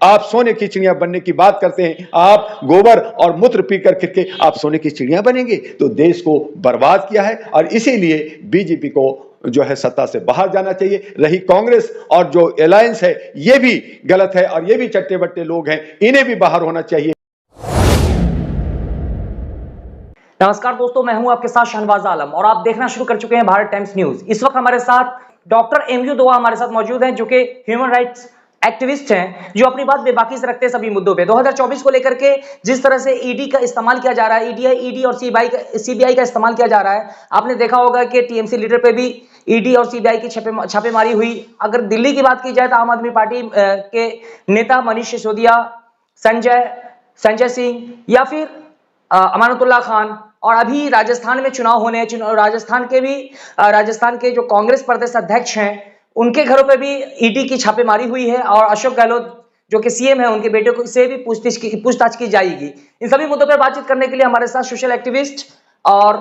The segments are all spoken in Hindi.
आप सोने की चिड़िया बनने की बात करते हैं, आप गोबर और मूत्र पी करके आप सोने की चिड़िया बनेंगे, तो देश को बर्बाद किया है। और इसीलिए बीजेपी को जो है सत्ता से बाहर जाना चाहिए। रही कांग्रेस और जो अलायंस है, ये भी गलत है और ये भी चट्टे बट्टे लोग हैं, इन्हें भी बाहर होना चाहिए। नमस्कार दोस्तों, मैं हूं आपके साथ शहनवाज आलम और आप देखना शुरू कर चुके हैं भारत टाइम्स न्यूज। इस वक्त हमारे साथ डॉक्टर एमयू दुआ हमारे साथ मौजूद हैं, जो कि ह्यूमन राइट्स एक्टिविस्ट हैं, जो अपनी बात बेबाकी से रखते हैं सभी मुद्दों पे। 2024 को लेकर के जिस तरह से ईडी का इस्तेमाल किया जा रहा है, ईडी और सीबीआई का इस्तेमाल किया जा रहा है, आपने देखा होगा कि टीएमसी लीडर पे भी ईडी और सीबीआई की छापेमारी हुई। अगर दिल्ली की बात की जाए तो आम आदमी पार्टी के नेता मनीष सिसोदिया, संजय सिंह या फिर अमानतुल्लाह खान, और अभी राजस्थान में चुनाव होने हैं, राजस्थान के जो कांग्रेस प्रदेश अध्यक्ष हैं, उनके घरों पे भी ईडी की छापेमारी हुई है और अशोक गहलोत जो कि सीएम है, उनके बेटे को से भी पूछताछ की जाएगी। इन सभी मुद्दों पर बातचीत करने के लिए हमारे साथ सोशल एक्टिविस्ट और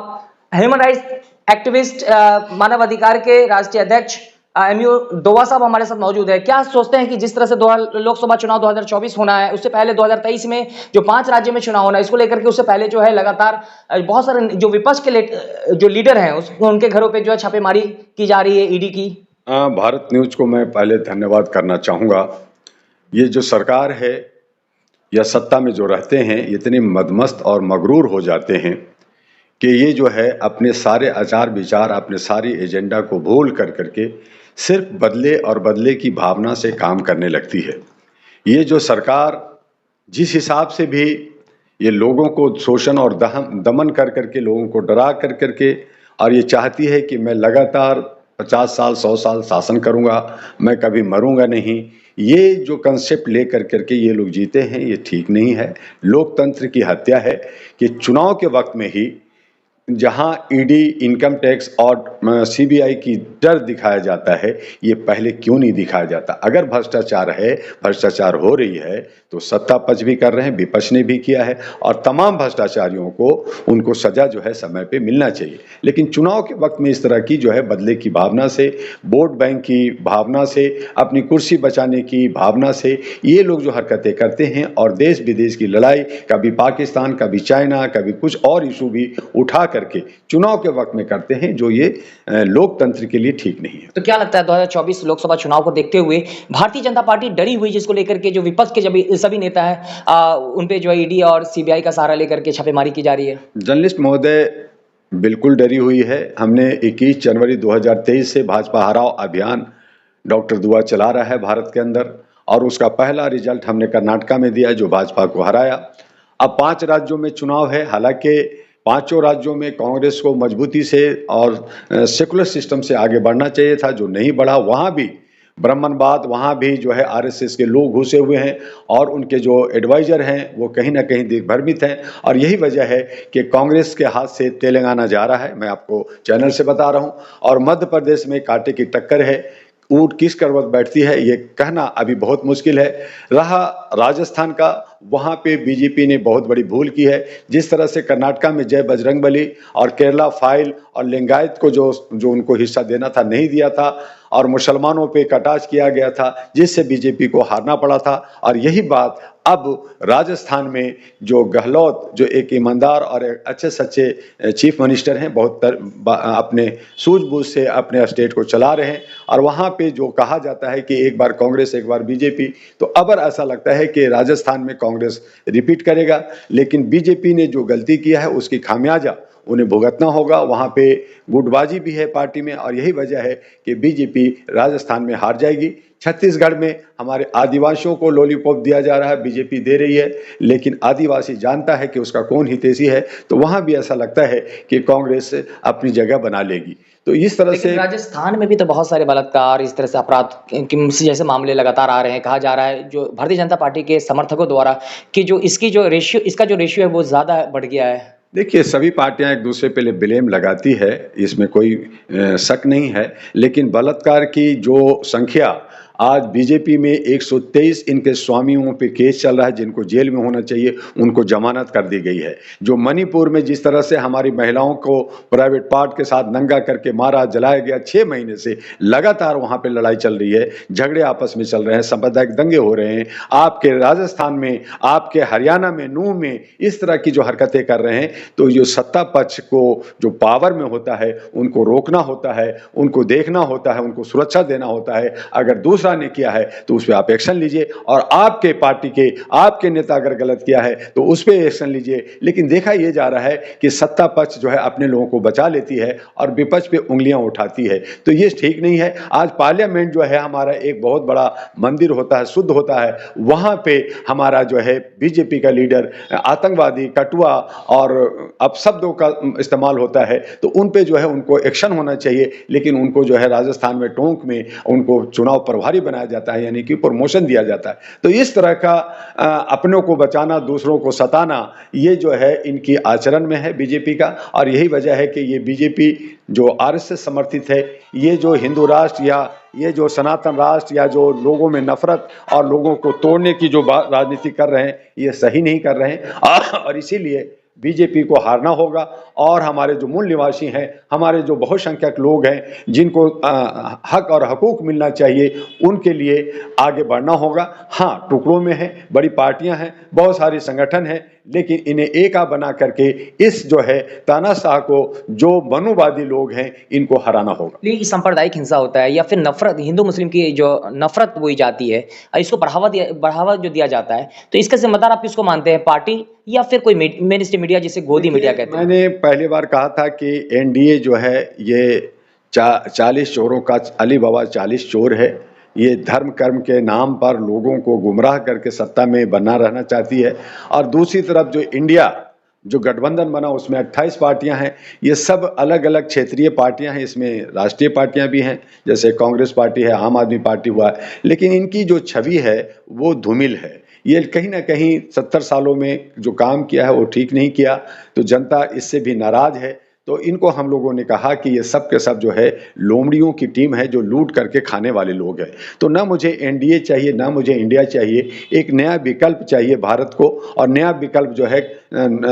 ह्यूमन राइट्स एक्टिविस्ट, मानव अधिकार के राष्ट्रीय अध्यक्ष एमयू दोवा साहब हमारे साथ मौजूद है। क्या सोचते हैं कि जिस तरह से लोकसभा चुनाव 2024 होना है, उससे पहले 2023 में जो 5 राज्यों में चुनाव होना है, इसको लेकर के उससे पहले जो है लगातार बहुत सारे जो विपक्ष के जो लीडर हैं उनके घरों पे जो है छापेमारी की जा रही है ईडी की। भारत न्यूज को मैं पहले धन्यवाद करना चाहूँगा। ये जो सरकार है या सत्ता में जो रहते हैं, इतने मदमस्त और मगरूर हो जाते हैं कि ये जो है अपने सारे आचार विचार, अपने सारी एजेंडा को भूल करके सिर्फ बदले और बदले की भावना से काम करने लगती है। ये जो सरकार जिस हिसाब से भी ये लोगों को शोषण और दमन करके लोगों को डरा करके, और ये चाहती है कि मैं लगातार 50 साल 100 साल शासन करूँगा, मैं कभी मरूंगा नहीं, ये जो कंसेप्ट ले करके ये लोग जीते हैं, ये ठीक नहीं है। लोकतंत्र की हत्या है कि चुनाव के वक्त में ही जहां ईडी, इनकम टैक्स और सीबीआई की डर दिखाया जाता है, ये पहले क्यों नहीं दिखाया जाता? अगर भ्रष्टाचार है, भ्रष्टाचार हो रही है, तो सत्ता पक्ष भी कर रहे हैं, विपक्ष ने भी किया है, और तमाम भ्रष्टाचारियों को उनको सजा जो है समय पे मिलना चाहिए। लेकिन चुनाव के वक्त में इस तरह की जो है बदले की भावना से, वोट बैंक की भावना से, अपनी कुर्सी बचाने की भावना से ये लोग जो हरकतें करते हैं और देश विदेश की लड़ाई, कभी पाकिस्तान, कभी चाइना, कभी कुछ और इशू भी उठा करके चुनाव के वक्त में करते हैं, जो ये लोकतंत्र के लिए ठीक नहीं है। तो क्या लगता है 2024 लोकसभा चुनाव को देखते हुए भारतीय जनता पार्टी डरी हुई, जिसको लेकर के जो विपक्ष के सभी नेता हैं उन पे जो ईडी और सीबीआई का सहारा लेकर के छापेमारी की जा रही है? जर्नलिस्ट महोदय बिल्कुल डरी हुई है। हमने 21 जनवरी 2023 से भाजपा हराओ अभियान डॉक्टर दुआ चला रहा है भारत के अंदर, और उसका पहला रिजल्ट हमने कर्नाटका में दिया जो भाजपा को हराया। अब 5 राज्यों में चुनाव है, हालांकि 5 राज्यों में कांग्रेस को मजबूती से और सेकुलर सिस्टम से आगे बढ़ना चाहिए था, जो नहीं बढ़ा। वहाँ भी ब्राह्मणवाद, वहाँ भी जो है आरएसएस के लोग घुसे हुए हैं और उनके जो एडवाइजर हैं वो कहीं ना कहीं दिग्भ्रमित हैं, और यही वजह है कि कांग्रेस के हाथ से तेलंगाना जा रहा है। मैं आपको चैनल से बता रहा हूँ। और मध्य प्रदेश में कांटे की टक्कर है, ऊंट किस करवट बैठती है ये कहना अभी बहुत मुश्किल है। रहा राजस्थान का, वहाँ पे बीजेपी ने बहुत बड़ी भूल की है। जिस तरह से कर्नाटका में जय बजरंगबली और केरला फाइल और लिंगायत को जो उनको हिस्सा देना था नहीं दिया था, और मुसलमानों पे कटाक्ष किया गया था, जिससे बीजेपी को हारना पड़ा था। और यही बात अब राजस्थान में जो गहलोत, जो एक ईमानदार और एक अच्छे सच्चे चीफ मिनिस्टर हैं, बहुत अपने सूझबूझ से अपने स्टेट को चला रहे हैं, और वहाँ पे जो कहा जाता है कि एक बार कांग्रेस एक बार बीजेपी, तो अब ऐसा लगता है कि राजस्थान में कांग्रेस रिपीट करेगा। लेकिन बीजेपी ने जो गलती किया है उसकी खामियाजा उन्हें भुगतना होगा। वहाँ पे गुटबाजी भी है पार्टी में, और यही वजह है कि बीजेपी राजस्थान में हार जाएगी। छत्तीसगढ़ में हमारे आदिवासियों को लॉलीपॉप दिया जा रहा है, बीजेपी दे रही है, लेकिन आदिवासी जानता है कि उसका कौन हितैषी है, तो वहाँ भी ऐसा लगता है कि कांग्रेस अपनी जगह बना लेगी। तो इस तरह से राजस्थान में भी तो बहुत सारे बलात्कार, इस तरह से अपराध जैसे मामले लगातार आ रहे हैं। कहा जा रहा है जो भारतीय जनता पार्टी के समर्थकों द्वारा कि इसका जो रेशियो है वो ज्यादा बढ़ गया है। देखिए, सभी पार्टियां एक दूसरे पे ब्लेम लगाती है, इसमें कोई शक नहीं है, लेकिन बलात्कार की जो संख्या आज बीजेपी में 123 इनके स्वामियों पे केस चल रहा है, जिनको जेल में होना चाहिए उनको जमानत कर दी गई है। जो मणिपुर में जिस तरह से हमारी महिलाओं को प्राइवेट पार्ट के साथ नंगा करके मारा जलाया गया, 6 महीने से लगातार वहां पे लड़ाई चल रही है, झगड़े आपस में चल रहे हैं, सांप्रदायिक दंगे हो रहे हैं। आपके राजस्थान में, आपके हरियाणा में, नूह में इस तरह की जो हरकतें कर रहे हैं, तो जो सत्ता पक्ष को जो पावर में होता है उनको रोकना होता है, उनको देखना होता है, उनको सुरक्षा देना होता है। अगर दूसरा ने किया है तो उस पर आप एक्शन लीजिए, और आपके पार्टी के आपके नेता अगर गलत किया है तो उस पर एक्शन लीजिए। लेकिन देखा यह जा रहा है कि सत्ता पक्ष जो है अपने लोगों को बचा लेती है और विपक्ष पे उंगलियां उठाती है, तो ये ठीक नहीं है। आज पार्लियामेंट जो है हमारा एक बहुत बड़ा मंदिर होता है, शुद्ध होता है, वहां पे हमारा जो है बीजेपी का लीडर आतंकवादी, कटुआ और अपशब्दों का इस्तेमाल होता है, तो उन पे जो है उनको एक्शन होना चाहिए। लेकिन उनको जो है राजस्थान में टोंक में उनको चुनाव प्रभारी बनाया जाता है, यानी कि प्रमोशन दिया जाता है। तो इस तरह का अपनों को बचाना, दूसरों को सताना, ये जो है इनकी आचरण में है बीजेपी का। और यही वजह है कि ये बीजेपी जो आरएसएस समर्थित है, ये जो हिंदू राष्ट्र या ये जो सनातन राष्ट्र या जो लोगों में नफरत और लोगों को तोड़ने की जो राजनीति कर रहे हैं, ये सही नहीं कर रहे हैं। और इसीलिए बीजेपी को हारना होगा। और हमारे जो मूल निवासी हैं, हमारे जो बहुसंख्यक लोग हैं, जिनको हक और हकूक मिलना चाहिए, उनके लिए आगे बढ़ना होगा। हाँ, टुकड़ों में है, बड़ी पार्टियां हैं, बहुत सारे संगठन हैं, लेकिन इन्हें एका बना करके इस जो है तानाशाह को, जो मनुवादी लोग हैं, इनको हराना होगा। ये सांप्रदायिक हिंसा होता है या फिर नफरत, हिंदू मुस्लिम की जो नफरत बोई जाती है, इसको बढ़ावा जो दिया जाता है, तो इसका जिम्मेदार आप किसको मानते हैं, पार्टी या फिर कोई मेन स्ट्रीम मीडिया जिसे गोदी मीडिया कहते हैं? मैंने पहली बार कहा था कि एनडीए जो है ये 40 चोरों का अली बाबा 40 चोर है। ये धर्म कर्म के नाम पर लोगों को गुमराह करके सत्ता में बना रहना चाहती है। और दूसरी तरफ जो इंडिया जो गठबंधन बना, उसमें 28 पार्टियां हैं। ये सब अलग अलग क्षेत्रीय पार्टियां हैं, इसमें राष्ट्रीय पार्टियां भी हैं, जैसे कांग्रेस पार्टी है, आम आदमी पार्टी हुआ है। लेकिन इनकी जो छवि है वो धूमिल है। ये कहीं ना कहीं 70 सालों में जो काम किया है वो ठीक नहीं किया, तो जनता इससे भी नाराज है। तो इनको हम लोगों ने कहा कि ये सब के सब जो है लोमड़ियों की टीम है, जो लूट करके खाने वाले लोग हैं। तो ना मुझे एनडीए चाहिए, ना मुझे इंडिया चाहिए। एक नया विकल्प चाहिए भारत को। और नया विकल्प जो है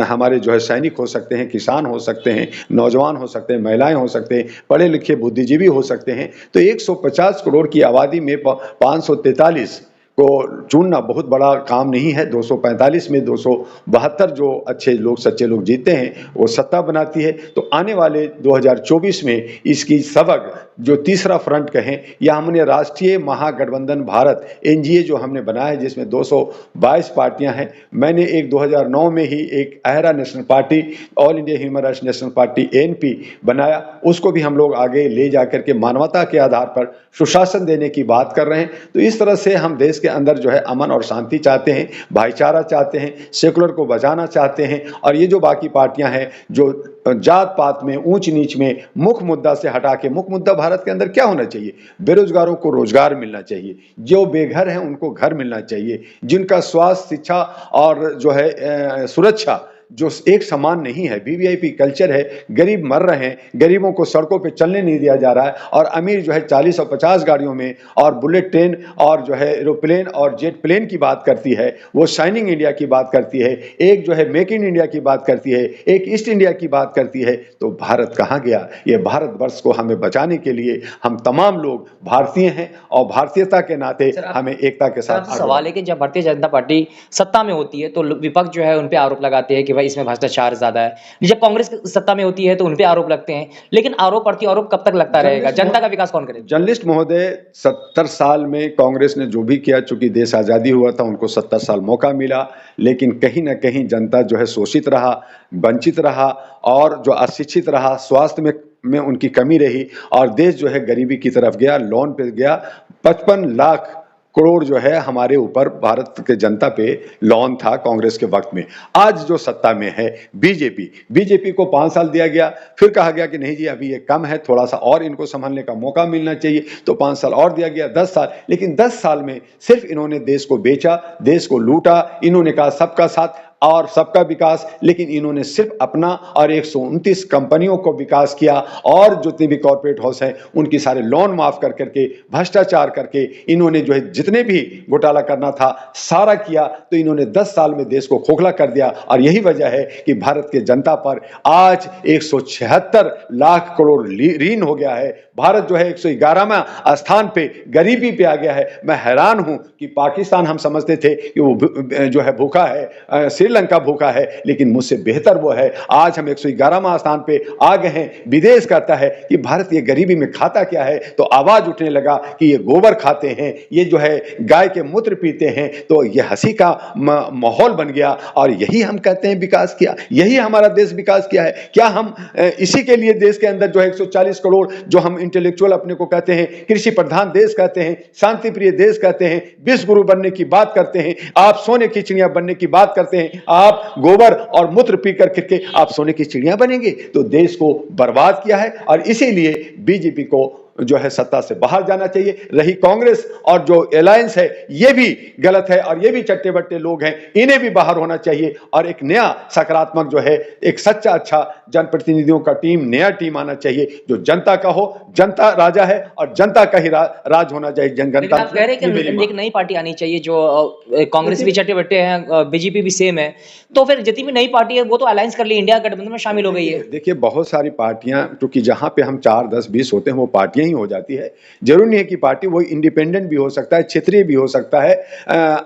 हमारे जो है सैनिक हो सकते हैं, किसान हो सकते हैं, नौजवान हो सकते हैं, महिलाएं हो सकते हैं, पढ़े लिखे बुद्धिजीवी हो सकते हैं। तो 150 करोड़ की आबादी में 543 को चुनना बहुत बड़ा काम नहीं है। 245 में 272 जो अच्छे लोग, सच्चे लोग जीतते हैं, वो सत्ता बनाती है। तो आने वाले 2024 में इसकी सबक जो तीसरा फ्रंट कहें, या हमने राष्ट्रीय महागठबंधन भारत एनडीए जो हमने बनाया है, जिसमें 222 पार्टियां हैं। मैंने एक 2009 में ही एक अहरा national party, all India human rights national party ANP बनाया। उसको भी हम लोग आगे ले जाकर के मानवता के आधार पर सुशासन देने की बात कर रहे हैं। तो इस तरह से हम देश के अंदर जो है अमन और शांति चाहते हैं, भाईचारा चाहते हैं, सेकुलर को बचाना चाहते हैं। और ये जो बाकी पार्टियां हैं जो जात पात में, ऊंच नीच में, मुख्य मुद्दा से हटा के, मुख्य मुद्दा भारत के अंदर क्या होना चाहिए, बेरोजगारों को रोजगार मिलना चाहिए, जो बेघर हैं उनको घर मिलना चाहिए, जिनका स्वास्थ्य, शिक्षा और जो है सुरक्षा जो एक समान नहीं है, वीवीआईपी कल्चर है, गरीब मर रहे हैं, गरीबों को सड़कों पे चलने नहीं दिया जा रहा है। और अमीर जो है 40 और 50 गाड़ियों में और बुलेट ट्रेन और जो है एरोप्लेन और जेट प्लेन की बात करती है, वो शाइनिंग इंडिया की बात करती है, एक जो है मेक इन इंडिया की बात करती है, एक ईस्ट इंडिया की बात करती है। तो भारत कहाँ गया? ये भारतवर्ष को हमें बचाने के लिए हम तमाम लोग भारतीय हैं और भारतीयता के नाते हमें एकता के साथ सवाल है कि जब भारतीय जनता पार्टी सत्ता में होती है तो विपक्ष जो है उन पे आरोप लगाते हैं कि भाई इसमें भ्रष्टाचार ज्यादा है। जब कांग्रेस सत्ता में होती है तो उन पे आरोप लगते हैं, लेकिन आरोप प्रति आरोप कब तक लगता रहेगा? जनता का विकास कौन करेगा? जर्नलिस्ट महोदय, 70 साल में कांग्रेस ने जो भी किया, चूंकि देश आजादी हुआ था, उनको 70 साल मौका मिला, लेकिन कहीं ना कहीं जनता जो है शोषित रहा, वंचित रहा और जो अशिक्षित रहा, स्वास्थ्य में उनकी कमी रही और देश जो है गरीबी की तरफ गया, लोन पे गया। 55 लाख करोड़ जो है हमारे ऊपर भारत के जनता पे लोन था कांग्रेस के वक्त में। आज जो सत्ता में है बीजेपी को 5 साल दिया गया, फिर कहा गया कि नहीं जी अभी ये कम है, थोड़ा सा और इनको संभालने का मौका मिलना चाहिए, तो 5 साल और दिया गया, 10 साल। लेकिन 10 साल में सिर्फ इन्होंने देश को बेचा, देश को लूटा। इन्होंने कहा सबका साथ। और सबका विकास, लेकिन इन्होंने सिर्फ अपना और 129 कंपनियों को विकास किया और जितने भी कॉर्पोरेट हाउस हैं उनकी सारे लोन माफ कर करके, भ्रष्टाचार करके इन्होंने जो है जितने भी घोटाला करना था सारा किया। तो इन्होंने 10 साल में देश को खोखला कर दिया और यही वजह है कि भारत के जनता पर आज 176 लाख करोड़ ऋण हो गया है। भारत जो है 111वां स्थान पे गरीबी पे आ गया है। मैं हैरान हूं कि पाकिस्तान हम समझते थे कि वो जो है भूखा है, श्रीलंका भूखा है, लेकिन मुझसे बेहतर वो है। आज हम 111वां स्थान पे आ गए हैं। विदेश कहता है कि भारत ये गरीबी में खाता क्या है, तो आवाज उठने लगा कि ये गोबर खाते हैं, ये जो है गाय के मूत्र पीते हैं। तो ये हंसी का माहौल बन गया और यही हम कहते हैं विकास किया, यही हमारा देश विकास किया है। क्या हम इसी के लिए देश के अंदर जो है 140 करोड़ जो हम इंटेलेक्चुअल अपने को कहते हैं, कृषि प्रधान देश कहते हैं, शांति प्रिय देश कहते हैं, विश्व गुरु बनने की बात करते हैं, आप सोने की चिड़िया बनने की बात करते हैं, आप गोबर और मूत्र पी करके आप सोने की चिड़िया बनेंगे? तो देश को बर्बाद किया है और इसीलिए बीजेपी को जो है सत्ता से बाहर जाना चाहिए। रही कांग्रेस और जो अलायंस है ये भी गलत है और ये भी चट्टे बट्टे लोग हैं, इन्हें भी बाहर होना चाहिए और एक नया सकारात्मक जो है एक सच्चा अच्छा जनप्रतिनिधियों का टीम, नया टीम आना चाहिए जो जनता का हो। जनता राजा है और जनता का ही राज होना चाहिए। लेकिन आप कह रहे हैं कि एक नई पार्टी आनी चाहिए जो कांग्रेस भी चट्टे बट्टे हैं, बीजेपी भी सेम है, तो फिर जितनी भी नई पार्टी है वो तो अलायंस कर ली, इंडिया गठबंधन में शामिल हो गई है। देखिए बहुत सारी पार्टियां, क्योंकि जहां पे हम 4, 10, 20 होते हैं वो पार्टियां ही हो जाती है। जरूरी नहीं है कि पार्टी वो इंडिपेंडेंट भी हो सकता है, क्षेत्रीय भी हो सकता है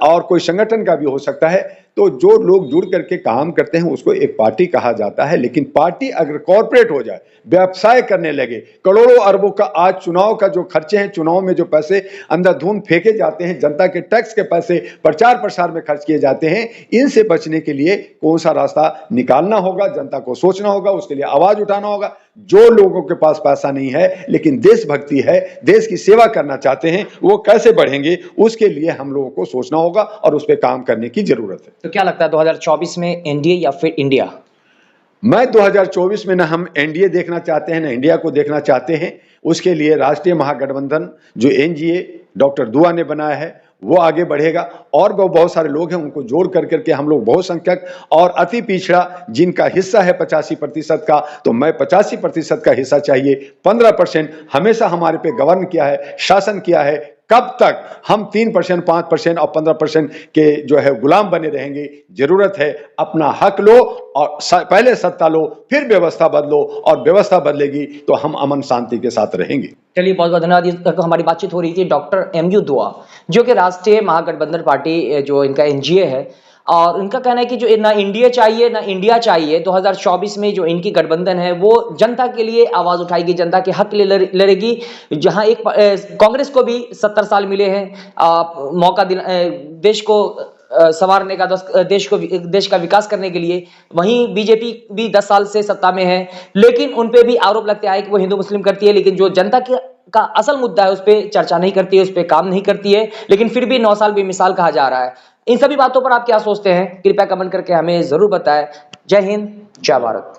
और कोई संगठन का भी हो सकता है। तो जो लोग जुड़ करके काम करते हैं उसको एक पार्टी कहा जाता है। लेकिन पार्टी अगर कॉर्पोरेट हो जाए, व्यवसाय करने लगे, करोड़ों अरबों का आज चुनाव का जो खर्चे हैं, चुनाव में जो पैसे अंधाधुंध फेंके जाते हैं, जनता के टैक्स के पैसे प्रचार प्रसार में खर्च किए जाते हैं, इनसे बचने के लिए कौन सा रास्ता निकालना होगा, जनता को सोचना होगा, उसके लिए आवाज उठाना होगा। जो लोगों के पास पैसा नहीं है लेकिन देशभक्ति है, देश की सेवा करना चाहते हैं, वो कैसे बढ़ेंगे, उसके लिए हम लोगों को सोचना होगा और उस पर काम करने की जरूरत है। तो क्या लगता है 2024 में एनडीए या फिर इंडिया? मैं 2024 में ना हम एनडीए देखना चाहते हैं ना इंडिया को देखना चाहते हैं। उसके लिए राष्ट्रीय महागठबंधन जो एनडीए डॉक्टर दुआ ने बनाया है वो आगे बढ़ेगा और बहुत सारे लोग हैं उनको जोड़ करके हम लोग बहुसंख्यक और अति पिछड़ा जिनका हिस्सा है 85% का, तो मैं 85% का हिस्सा चाहिए। 15% हमेशा हमारे पे गवर्न किया है, शासन किया है। कब तक हम 3%, 5% और 15% के जो है गुलाम बने रहेंगे? जरूरत है अपना हक लो और पहले सत्ता लो, फिर व्यवस्था बदलो और व्यवस्था बदलेगी तो हम अमन शांति के साथ रहेंगे। चलिए बहुत बहुत धन्यवाद। हमारी बातचीत हो रही थी डॉक्टर एमयू दुआ जो कि राष्ट्रीय महागठबंधन पार्टी जो इनका एनडीए है, और उनका कहना है कि जो ना इंडिया चाहिए ना इंडिया चाहिए, 2024 में जो इनकी गठबंधन है वो जनता के लिए आवाज उठाएगी, जनता के हक के लिए लड़ेगी। जहां एक कांग्रेस को भी 70 साल मिले हैं मौका देश को संवारने का, देश का विकास करने के लिए, वहीं बीजेपी भी 10 साल से सत्ता में है, लेकिन उन पे भी आरोप लगते आए कि वो हिंदू मुस्लिम करती है, लेकिन जो जनता का असल मुद्दा है उस पर चर्चा नहीं करती है, उस पर काम नहीं करती है, लेकिन फिर भी 9 साल बेमिसाल कहा जा रहा है। इन सभी बातों पर आप क्या सोचते हैं? कृपया कमेंट करके हमें जरूर बताएं। जय हिंद, जय भारत।